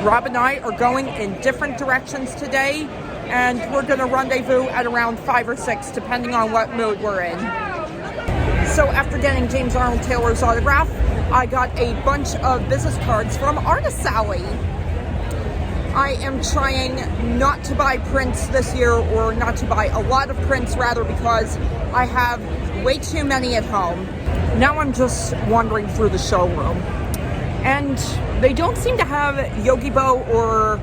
Rob and I are going in different directions today, and we're going to rendezvous at around 5 or 6, depending on what mood we're in. So after getting James Arnold Taylor's autograph, I got a bunch of business cards from Artist Alley. I am trying not to buy prints this year, or not to buy a lot of prints rather, because I have way too many at home. Now I'm just wandering through the showroom, and they don't seem to have Yogi-Bo or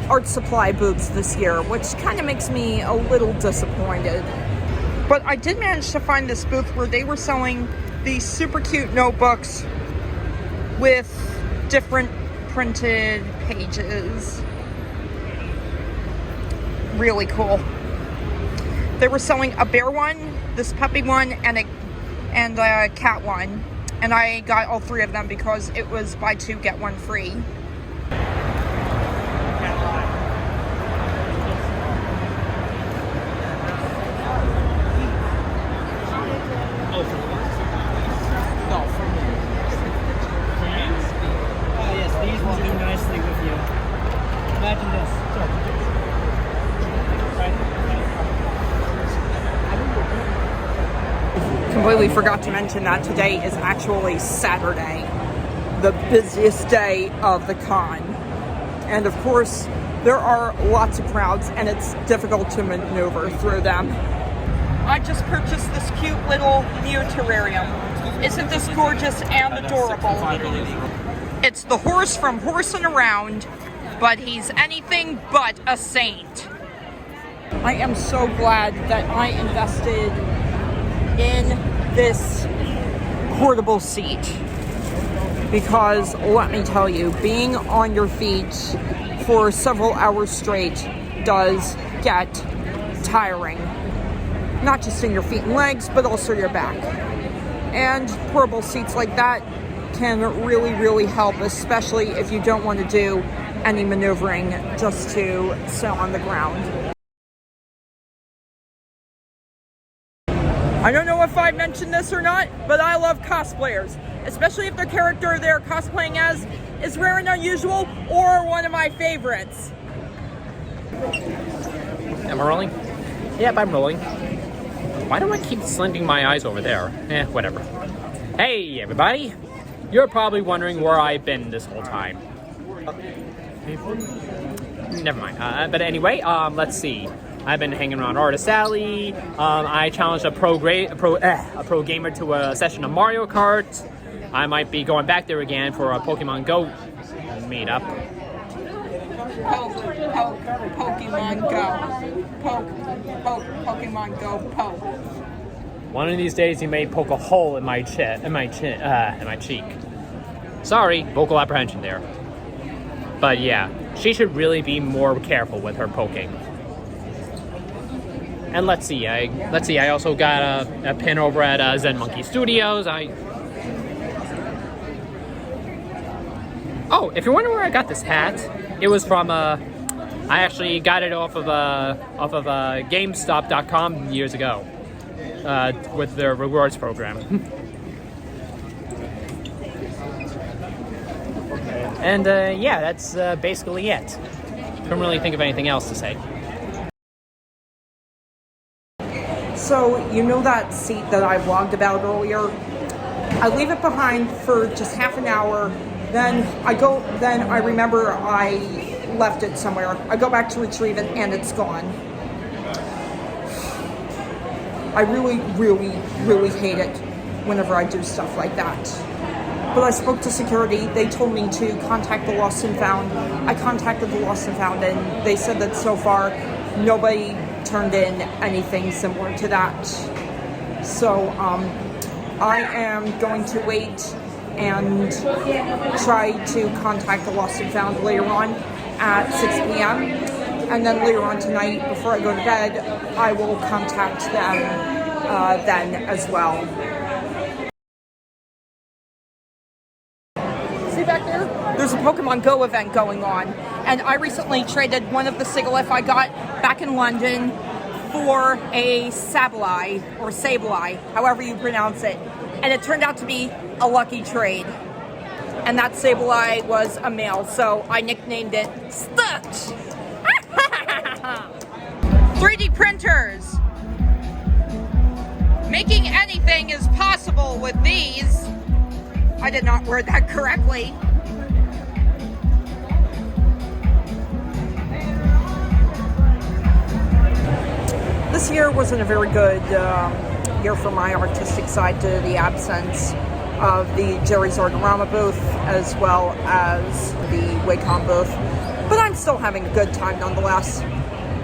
art supply booths this year, which kind of makes me a little disappointed. But I did manage to find this booth where they were selling these super cute notebooks with different printed pages. Really cool. They were selling a bear one, this puppy one, and a cat one. And I got all three of them because it was buy two, get one free. Completely forgot to mention that today is actually Saturday, the busiest day of the con. And of course, there are lots of crowds and it's difficult to maneuver through them. I just purchased this cute little new terrarium. Isn't this gorgeous and adorable? It's the horse from Horsin' Around, but he's anything but a saint. I am so glad that I invested in this portable seat, because let me tell you, being on your feet for several hours straight does get tiring. Not just in your feet and legs, but also your back. And portable seats like that can really, really help, especially if you don't want to do any maneuvering just to sit on the ground. I don't know if I mentioned this or not, but I love cosplayers, especially if their character they're cosplaying as is rare and unusual or one of my favorites. Am I rolling? Yep, I'm rolling. Why do I keep slinting my eyes over there? Whatever. Hey, everybody! You're probably wondering where I've been this whole time. Never mind. But anyway, let's see. I've been hanging around Artist Alley. I challenged a pro gamer to a session of Mario Kart. I might be going back there again for a Pokemon Go meetup. Pokemon Go. Pokemon Go. Poke. One of these days, you may poke a hole in my cheek. Sorry, vocal apprehension there. But yeah, she should really be more careful with her poking. And let's see. I also got a pin over at Zen Monkey Studios. Oh, if you're wondering where I got this hat, it was from I actually got it off of GameStop.com years ago with their rewards program. And yeah, that's basically it. Don't really think of anything else to say. So, you know that seat that I vlogged about earlier? I leave it behind for just half an hour, then I remember I left it somewhere. I go back to retrieve it and it's gone. I really, really, really hate it whenever I do stuff like that. But I spoke to security. They told me to contact the Lost and Found. I contacted the Lost and Found, and they said that so far nobody turned in anything similar to that. So I am going to wait and try to contact the Lost and Found later on at 6 p.m. And then later on tonight, before I go to bed, I will contact them then as well. See back there? There's a Pokemon Go event going on. And I recently traded one of the Sigilyph I got back in London for a Sableye, or Sableye, however you pronounce it. And it turned out to be a lucky trade. and that Sableye was a male, so I nicknamed it Stutch. 3D printers. Making anything is possible with these. I did not word that correctly. This year wasn't a very good year for my artistic side due to the absence of the Jerry's Orgorama booth as well as the Wacom booth. But I'm still having a good time nonetheless.